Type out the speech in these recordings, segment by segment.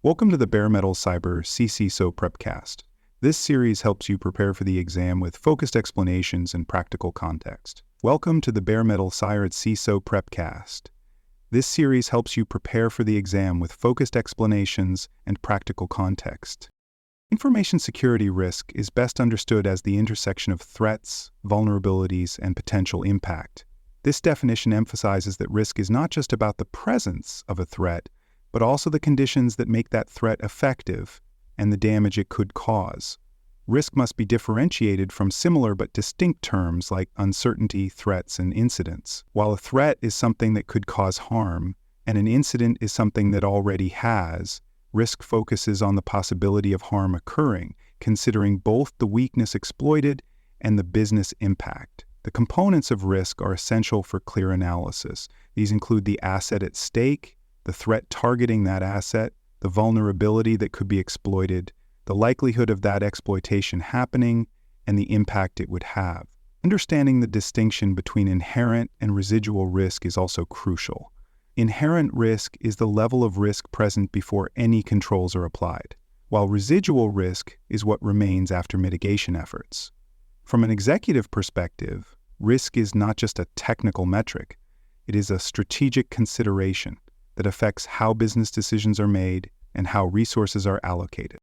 Welcome to the Bare Metal Cyber CCISO Prepcast. This series helps you prepare for the exam with focused explanations and practical context. Welcome to the Bare Metal Cyber CCISO Prepcast. This series helps you prepare for the exam with focused explanations and practical context. Information security risk is best understood as the intersection of threats, vulnerabilities, and potential impact. This definition emphasizes that risk is not just about the presence of a threat, but also the conditions that make that threat effective and the damage it could cause. Risk must be differentiated from similar but distinct terms like uncertainty, threats, and incidents. While a threat is something that could cause harm, and an incident is something that already has, risk focuses on the possibility of harm occurring, considering both the weakness exploited and the business impact. The components of risk are essential for clear analysis. These include the asset at stake, the threat targeting that asset, the vulnerability that could be exploited, the likelihood of that exploitation happening, and the impact it would have. Understanding the distinction between inherent and residual risk is also crucial. Inherent risk is the level of risk present before any controls are applied, while residual risk is what remains after mitigation efforts. From an executive perspective, risk is not just a technical metric, it is a strategic consideration that affects how business decisions are made and how resources are allocated.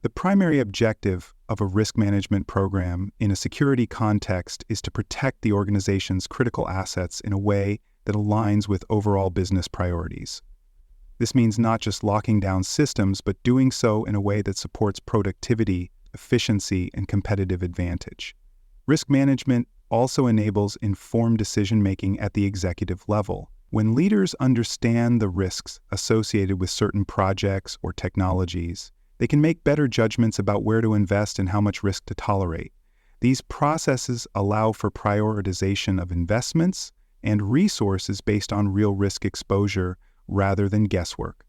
The primary objective of a risk management program in a security context is to protect the organization's critical assets in a way that aligns with overall business priorities. This means not just locking down systems, but doing so in a way that supports productivity, efficiency, and competitive advantage. Risk management also enables informed decision-making at the executive level. When leaders understand the risks associated with certain projects or technologies, they can make better judgments about where to invest and how much risk to tolerate. These processes allow for prioritization of investments and resources based on real risk exposure rather than guesswork.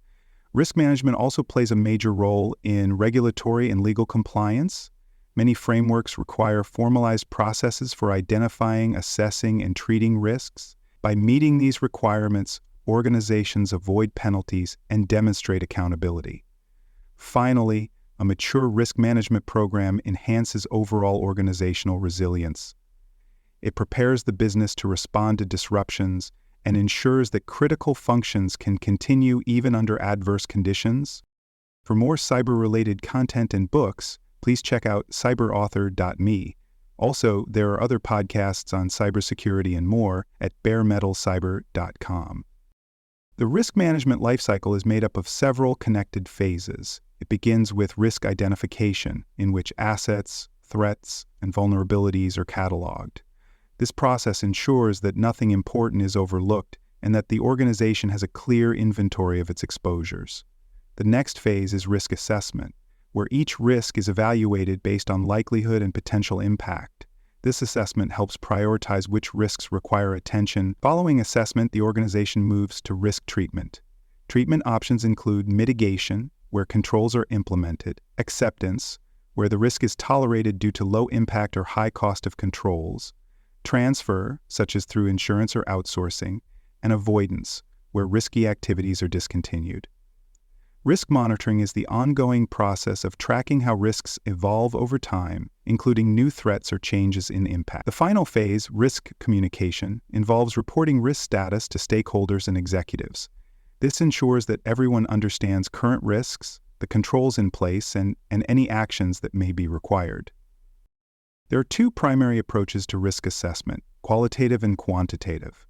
Risk management also plays a major role in regulatory and legal compliance. Many frameworks require formalized processes for identifying, assessing, and treating risks. By meeting these requirements, organizations avoid penalties and demonstrate accountability. Finally, a mature risk management program enhances overall organizational resilience. It prepares the business to respond to disruptions and ensures that critical functions can continue even under adverse conditions. For more cyber-related content and books, please check out cyberauthor.me. Also, there are other podcasts on cybersecurity and more at baremetalcyber.com. The risk management lifecycle is made up of several connected phases. It begins with risk identification, in which assets, threats, and vulnerabilities are cataloged. This process ensures that nothing important is overlooked and that the organization has a clear inventory of its exposures. The next phase is risk assessment, where each risk is evaluated based on likelihood and potential impact. This assessment helps prioritize which risks require attention. Following assessment, the organization moves to risk treatment. Treatment options include mitigation, where controls are implemented, acceptance, where the risk is tolerated due to low impact or high cost of controls, transfer, such as through insurance or outsourcing, and avoidance, where risky activities are discontinued. Risk monitoring is the ongoing process of tracking how risks evolve over time, including new threats or changes in impact. The final phase, risk communication, involves reporting risk status to stakeholders and executives. This ensures that everyone understands current risks, the controls in place, and any actions that may be required. There are two primary approaches to risk assessment: qualitative and quantitative.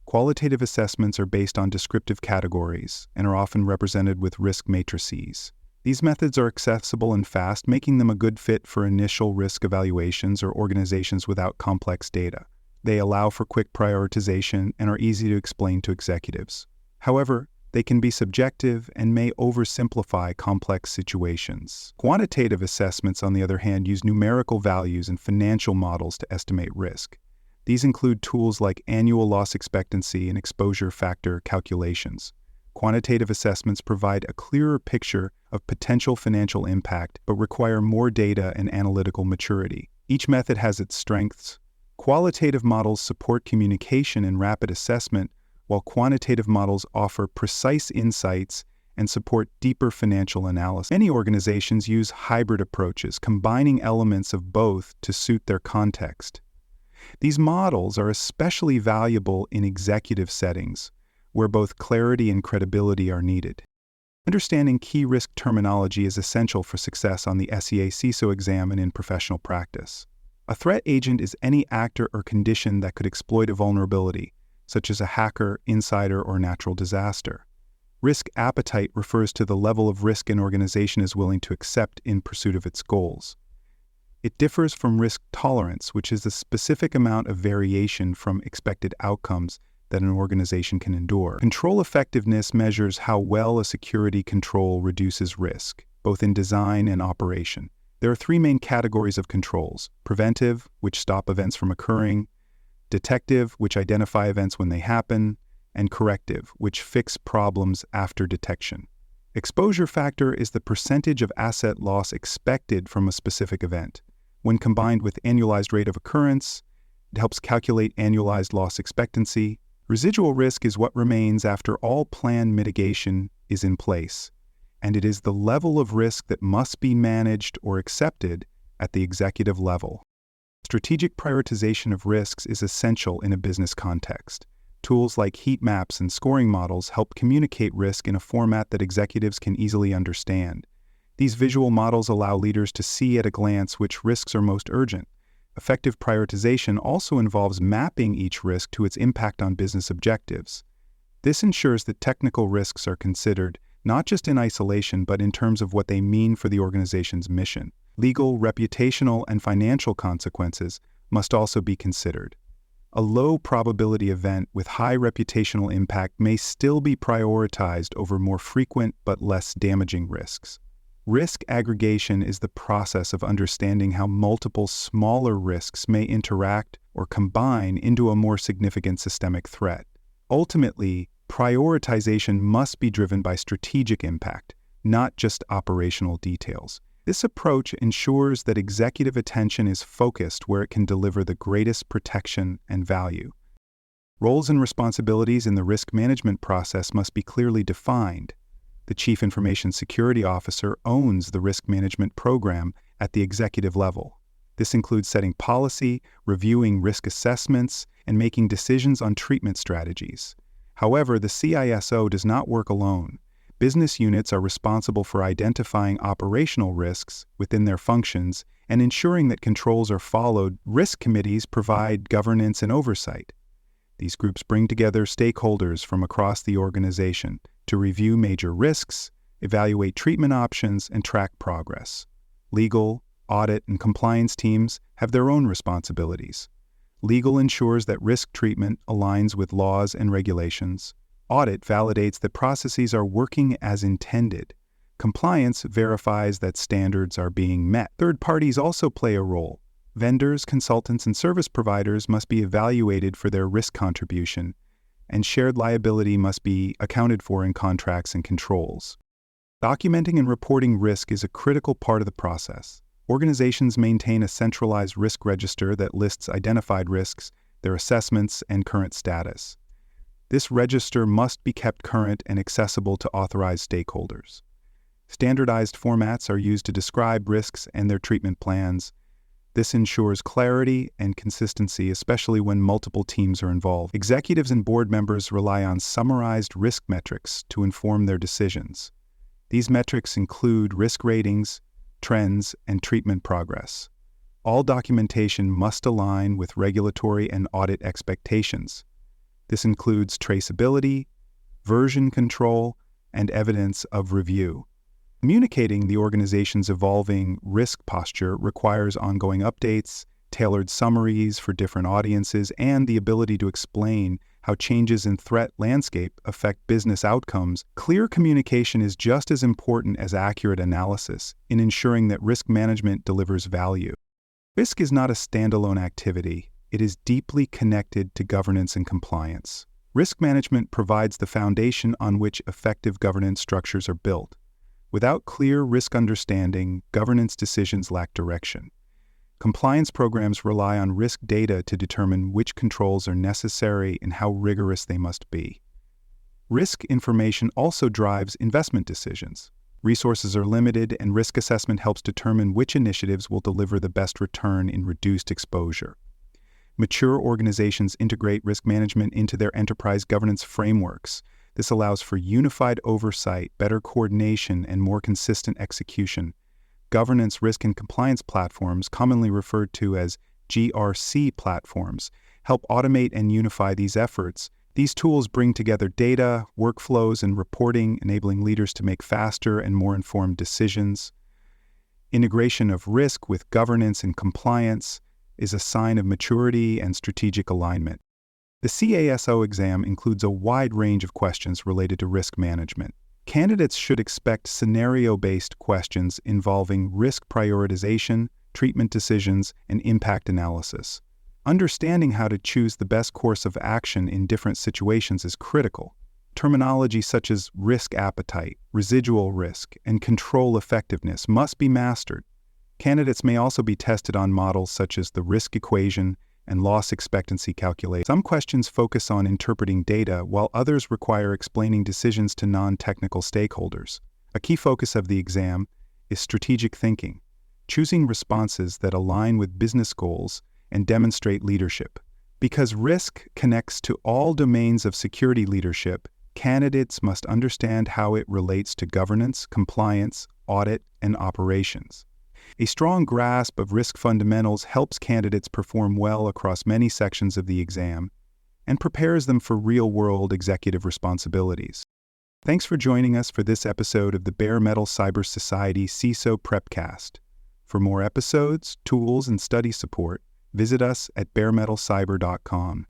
Qualitative assessments are based on descriptive categories and are often represented with risk matrices. These methods are accessible and fast, making them a good fit for initial risk evaluations or organizations without complex data. They allow for quick prioritization and are easy to explain to executives. However, they can be subjective and may oversimplify complex situations. Quantitative assessments, on the other hand, use numerical values and financial models to estimate risk. These include tools like annual loss expectancy and exposure factor calculations. Quantitative assessments provide a clearer picture of potential financial impact, but require more data and analytical maturity. Each method has its strengths. Qualitative models support communication and rapid assessment, while quantitative models offer precise insights and support deeper financial analysis. Many organizations use hybrid approaches, combining elements of both to suit their context. These models are especially valuable in executive settings, where both clarity and credibility are needed. Understanding key risk terminology is essential for success on the SEA CISO exam and in professional practice. A threat agent is any actor or condition that could exploit a vulnerability, such as a hacker, insider, or natural disaster. Risk appetite refers to the level of risk an organization is willing to accept in pursuit of its goals. It differs from risk tolerance, which is the specific amount of variation from expected outcomes that an organization can endure. Control effectiveness measures how well a security control reduces risk, both in design and operation. There are three main categories of controls: preventive, which stop events from occurring; detective, which identify events when they happen; and corrective, which fix problems after detection. Exposure factor is the percentage of asset loss expected from a specific event. When combined with annualized rate of occurrence, it helps calculate annualized loss expectancy. Residual risk is what remains after all planned mitigation is in place, and it is the level of risk that must be managed or accepted at the executive level. Strategic prioritization of risks is essential in a business context. Tools like heat maps and scoring models help communicate risk in a format that executives can easily understand. These visual models allow leaders to see at a glance which risks are most urgent. Effective prioritization also involves mapping each risk to its impact on business objectives. This ensures that technical risks are considered not just in isolation but in terms of what they mean for the organization's mission. Legal, reputational, and financial consequences must also be considered. A low-probability event with high reputational impact may still be prioritized over more frequent but less damaging risks. Risk aggregation is the process of understanding how multiple smaller risks may interact or combine into a more significant systemic threat. Ultimately, prioritization must be driven by strategic impact, not just operational details. This approach ensures that executive attention is focused where it can deliver the greatest protection and value. Roles and responsibilities in the risk management process must be clearly defined. The Chief Information Security Officer owns the risk management program at the executive level. This includes setting policy, reviewing risk assessments, and making decisions on treatment strategies. However, the CISO does not work alone. Business units are responsible for identifying operational risks within their functions and ensuring that controls are followed. Risk committees provide governance and oversight. These groups bring together stakeholders from across the organization to review major risks, evaluate treatment options, and track progress. Legal, audit, and compliance teams have their own responsibilities. Legal ensures that risk treatment aligns with laws and regulations. Audit validates that processes are working as intended. Compliance verifies that standards are being met. Third parties also play a role. Vendors, consultants, and service providers must be evaluated for their risk contribution, and shared liability must be accounted for in contracts and controls. Documenting and reporting risk is a critical part of the process. Organizations maintain a centralized risk register that lists identified risks, their assessments, and current status. This register must be kept current and accessible to authorized stakeholders. Standardized formats are used to describe risks and their treatment plans. This ensures clarity and consistency, especially when multiple teams are involved. Executives and board members rely on summarized risk metrics to inform their decisions. These metrics include risk ratings, trends, and treatment progress. All documentation must align with regulatory and audit expectations. This includes traceability, version control, and evidence of review. Communicating the organization's evolving risk posture requires ongoing updates, tailored summaries for different audiences, and the ability to explain how changes in threat landscape affect business outcomes. Clear communication is just as important as accurate analysis in ensuring that risk management delivers value. Risk is not a standalone activity. It is deeply connected to governance and compliance. Risk management provides the foundation on which effective governance structures are built. Without clear risk understanding, governance decisions lack direction. Compliance programs rely on risk data to determine which controls are necessary and how rigorous they must be. Risk information also drives investment decisions. Resources are limited, and risk assessment helps determine which initiatives will deliver the best return in reduced exposure. Mature organizations integrate risk management into their enterprise governance frameworks. This allows for unified oversight, better coordination, and more consistent execution. Governance, risk, and compliance platforms, commonly referred to as GRC platforms, help automate and unify these efforts. These tools bring together data, workflows, and reporting, enabling leaders to make faster and more informed decisions. Integration of risk with governance and compliance is a sign of maturity and strategic alignment. The CASO exam includes a wide range of questions related to risk management. Candidates should expect scenario-based questions involving risk prioritization, treatment decisions, and impact analysis. Understanding how to choose the best course of action in different situations is critical. Terminology such as risk appetite, residual risk, and control effectiveness must be mastered. Candidates may also be tested on models such as the risk equation and loss expectancy calculation. Some questions focus on interpreting data, while others require explaining decisions to non-technical stakeholders. A key focus of the exam is strategic thinking, choosing responses that align with business goals and demonstrate leadership. Because risk connects to all domains of security leadership, candidates must understand how it relates to governance, compliance, audit, and operations. A strong grasp of risk fundamentals helps candidates perform well across many sections of the exam and prepares them for real-world executive responsibilities. Thanks for joining us for this episode of the Bare Metal Cyber Society CISO Prepcast. For more episodes, tools, and study support, visit us at baremetalcyber.com.